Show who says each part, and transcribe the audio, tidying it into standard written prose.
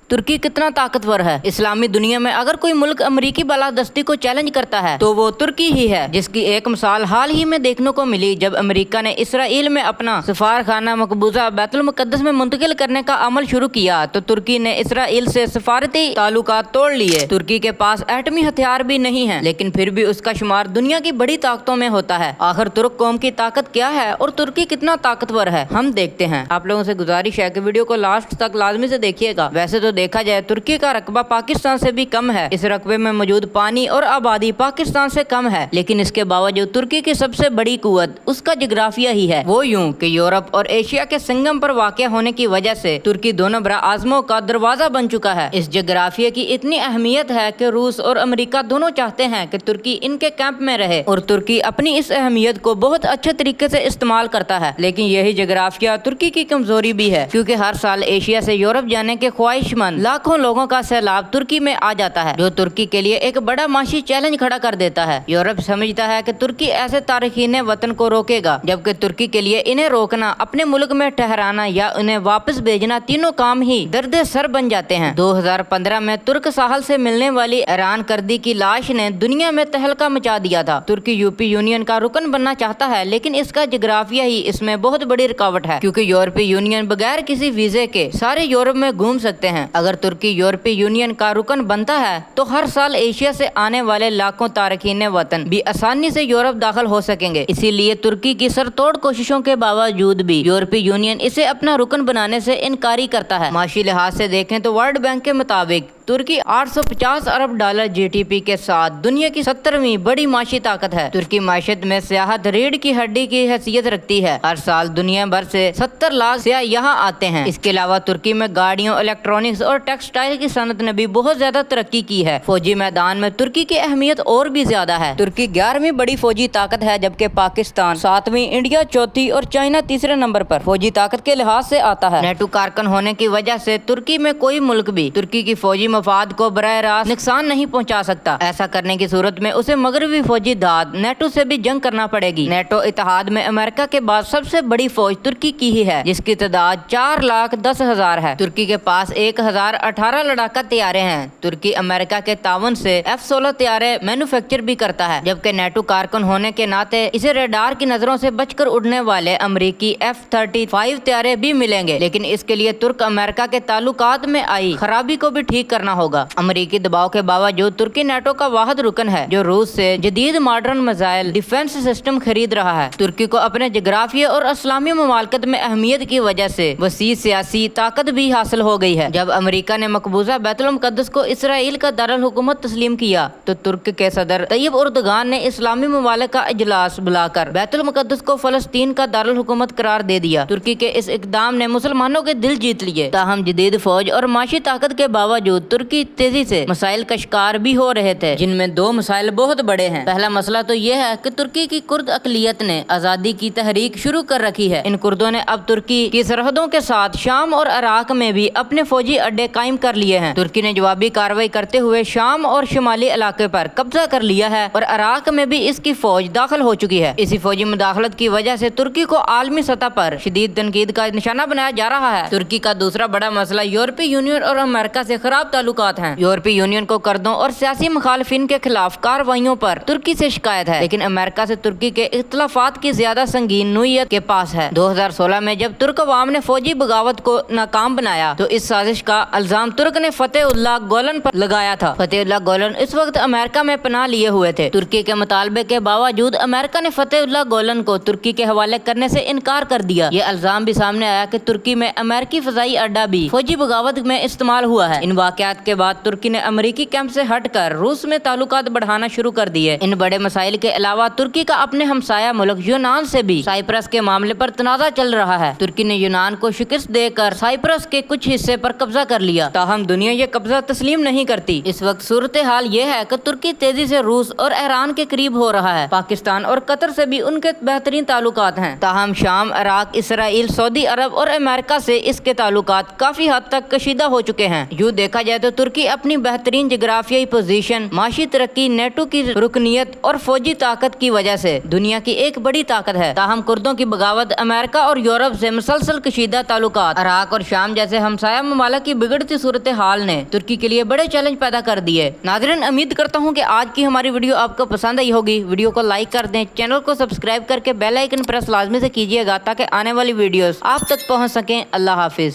Speaker 1: तुर्की कितना ताकतवर है। इस्लामी दुनिया में अगर कोई मुल्क अमेरिकी बालादस्ती को चैलेंज करता है तो वो तुर्की ही है, जिसकी एक मिसाल हाल ही में देखने को मिली जब अमेरिका ने इसराइल में अपना सफारखाना मकबूजा बैतुल मुकद्दस में मुंतकिल करने का अमल शुरू किया तो तुर्की ने इसराइल से सफारती ताल्लुकात तोड़ लिए। तुर्की के पास एटमी हथियार भी नहीं है, लेकिन फिर भी उसका शुमार दुनिया की बड़ी ताकतों में होता है। आखिर तुर्क कौम की ताकत क्या है और तुर्की कितना ताकतवर है, हम देखते हैं। आप लोगों से गुजारिश है कि वीडियो को लास्ट तक लाजमी से देखिएगा। वैसे तो देखा जाए तुर्की का रकबा पाकिस्तान से भी कम है, इस रकबे में मौजूद पानी और आबादी पाकिस्तान से कम है, लेकिन इसके बावजूद तुर्की की सबसे बड़ी कुव्वत उसका जिग्राफिया ही है। वो यूं कि यूरोप और एशिया के संगम पर वाक़ होने की वजह से तुर्की दोनों बड़ा आज़मों का दरवाजा बन चुका है। इस जिग्राफिया की इतनी अहमियत है कि रूस और अमेरिका दोनों चाहते हैं कि तुर्की इनके कैंप में रहे और तुर्की अपनी इस अहमियत को बहुत अच्छे तरीके से इस्तेमाल करता है। लेकिन यही जिग्राफिया तुर्की की कमजोरी भी है, क्योंकि हर साल एशिया से यूरोप जाने के ख्वाहिशमंद लाखों लोगों का सैलाब तुर्की में आ जाता है, जो तुर्की के लिए एक बड़ा माशी चैलेंज खड़ा कर देता है। यूरोप समझता है कि तुर्की ऐसे तारकीन वतन को रोकेगा, जबकि तुर्की के लिए इन्हें रोकना, अपने मुल्क में ठहराना या उन्हें वापस भेजना, तीनों काम ही दर्द सर बन जाते हैं। 2015 में तुर्क साहल से मिलने वाली ईरान कर्दी की लाश ने दुनिया में तहलका मचा दिया था। तुर्की यूरोपीय यूनियन का रुकन बनना चाहता है, लेकिन इसका जिग्राफिया ही इसमें बहुत बड़ी रुकावट है, क्योंकि यूरोपीय यूनियन बगैर किसी वीजे के सारे यूरोप में घूम सकते हैं। अगर तुर्की यूरोपीय यूनियन का रुकन बनता है तो हर साल एशिया से आने वाले लाखों तारकीन वतन भी आसानी से यूरोप दाखिल हो सकेंगे। इसीलिए तुर्की की सरतोड़ कोशिशों के बावजूद भी यूरोपीय यूनियन इसे अपना रुकन बनाने से इनकारी करता है। माशी लिहाज से देखें तो वर्ल्ड बैंक के मुताबिक तुर्की 850 अरब डॉलर जीडीपी के साथ दुनिया की 70वीं बड़ी माशी ताकत है। तुर्की माशियत में सियाहत रीढ़ की हड्डी की हैसियत रखती है। हर साल दुनिया भर से 70 लाख सियाह यहाँ आते हैं। इसके अलावा तुर्की में गाड़ियों, इलेक्ट्रॉनिक्स और टेक्सटाइल की सनत ने भी बहुत ज्यादा तरक्की की है। फौजी मैदान में तुर्की की अहमियत और भी ज्यादा है। तुर्की 11वीं बड़ी फौजी ताकत है, जबकि पाकिस्तान 7वीं, इंडिया 4थी और चाइना तीसरे नंबर पर फौजी ताकत के लिहाज से आता है। नेटो कारकन होने की वजह से तुर्की में कोई मुल्क भी तुर्की की फौजी मफाद को बराह रास्त नुकसान नहीं पहुंचा सकता। ऐसा करने की सूरत में उसे मगरबी फौजी दाद नेटो से भी जंग करना पड़ेगी। नेटो इत्तेहाद में अमेरिका के बाद सबसे बड़ी फौज तुर्की की ही है, जिसकी तादाद 4,10,000 है। तुर्की के पास 1018 लड़ाका तैयारे हैं। तुर्की अमेरिका के तावन से F-16 तैयारे मैन्युफैक्चर भी करता है, जबकि नेटो कारकुन होने के नाते इसे रडार की नजरों से बचकर उड़ने वाले अमेरिकी F-35 तैयारे भी मिलेंगे। लेकिन इसके लिए तुर्क अमेरिका के ताल्लुकात में आई खराबी को भी ठीक करना होगा। अमेरिकी दबाव के बावजूद तुर्की नेटो का वाहिद रुकन है जो रूस से जदीद मॉडर्न मिसाइल डिफेंस सिस्टम खरीद रहा है। तुर्की को अपने जिग्राफिया और इस्लामी ममालिकत में अहमियत की वजह से वसी सियासी ताकत भी हासिल हो गई है। जब अमेरिका ने मकबूजा बैतुल मुकद्दस को इसराइल का दारुल हुकूमत तस्लीम किया तो तुर्क के सदर तैयब उर्दगान ने इस्लामी ममालिक का इजलास बुलाकर बैतुल मुकद्दस को फलस्तीन का दारुल हुकूमत करार दे दिया। तुर्की के इस इकदाम ने मुसलमानों के दिल जीत लिए। ताहम जदीद फौज और माशी ताकत के बावजूद तुर्की तेजी से मसाइल का शिकार भी हो रहे थे, जिनमें दो मसाइल बहुत बड़े हैं। पहला मसला तो यह है कि तुर्की की कुर्द अकलियत ने आजादी की तहरीक शुरू कर रखी है। इन कुर्दों ने अब तुर्की की सरहदों के साथ शाम और इराक में भी अपने फौजी अड्डे कायम कर लिए हैं। तुर्की ने जवाबी कार्रवाई करते हुए शाम और शुमाली इलाके पर कब्जा कर लिया है और इराक में भी इसकी फौज दाखिल हो चुकी है। इसी फौजी मुदाखलत की वजह से तुर्की को आलमी सतह पर शदीद तनकीद का निशाना बनाया जा रहा है। तुर्की का दूसरा बड़ा मसला यूरोपीय यूनियन और अमेरिका से खराब ताल्लुकात हैं। यूरोपीय यूनियन को कर्दों और सियासी मुखालिफिन के खिलाफ कार्रवाइयों पर तुर्की से शिकायत है, लेकिन अमेरिका से तुर्की के इख्तलाफात की ज्यादा संगीन नोयत के पास है। 2016 में जब तुर्क अवाम ने फौजी बगावत को नाकाम बनाया तो इस साजिश का इल्जाम तुर्क ने फतेहुल्लाह गोलन पर लगाया था। फतेहुल्लाह गोलन इस वक्त अमेरिका में पनाह लिए हुए थे। तुर्की के मुतालबे के बावजूद अमेरिका ने फतेहुल्लाह गोलन को तुर्की के हवाले करने से इनकार कर दिया। ये इल्जाम भी सामने आया कि तुर्की में अमेरिकी फजाई अड्डा भी फौजी बगावत में इस्तेमाल हुआ है। इन वाकयात के बाद तुर्की ने अमेरिकी कैंप से हटकर रूस में ताल्लुकात बढ़ाना शुरू कर दिए। इन बड़े मसाइल के अलावा तुर्की का अपने हमसाया मुल्क यूनान से भी साइप्रस के मामले पर तनाज़ा चल रहा है। तुर्की ने यूनान को शिकस्त देकर साइप्रस के कुछ हिस्से पर कब्जा कर लिया, ताहम दुनिया ये कब्जा तस्लीम नहीं करती। इस वक्त सूरत हाल ये है कि तुर्की तेजी से रूस और ईरान के करीब हो रहा है। पाकिस्तान और कतर से भी उनके बेहतरीन ताल्लुकात हैं, ताहम शाम, इराक, इसराइल, सऊदी अरब और अमेरिका से इसके ताल्लुकात काफी हद तक कशीदा हो चुके हैं। यूँ देखा जाए तो तुर्की अपनी बेहतरीन जोग्राफियाई पोजीशन, माशी तरक्की, नेटो की रुकनीत और फौजी ताकत की वजह से दुनिया की एक बड़ी ताकत है। ताहम कुर्दों की बगावत, अमेरिका और यूरोप से मुसलसल कशीदा ताल्लुकात, इराक और शाम जैसे हमसाया ममालिक की बिगड़ती सूरत हाल ने तुर्की के लिए बड़े चैलेंज पैदा कर दिए। नाज़रीन, उम्मीद करता हूँ कि आज की हमारी वीडियो आपको पसंद आई होगी। वीडियो को लाइक कर दें, चैनल को सब्सक्राइब करके बेल आइकन प्रेस लाजमी से कीजिएगा ताकि आने वाली वीडियोस आप तक पहुँच सकें। अल्लाह हाफिज।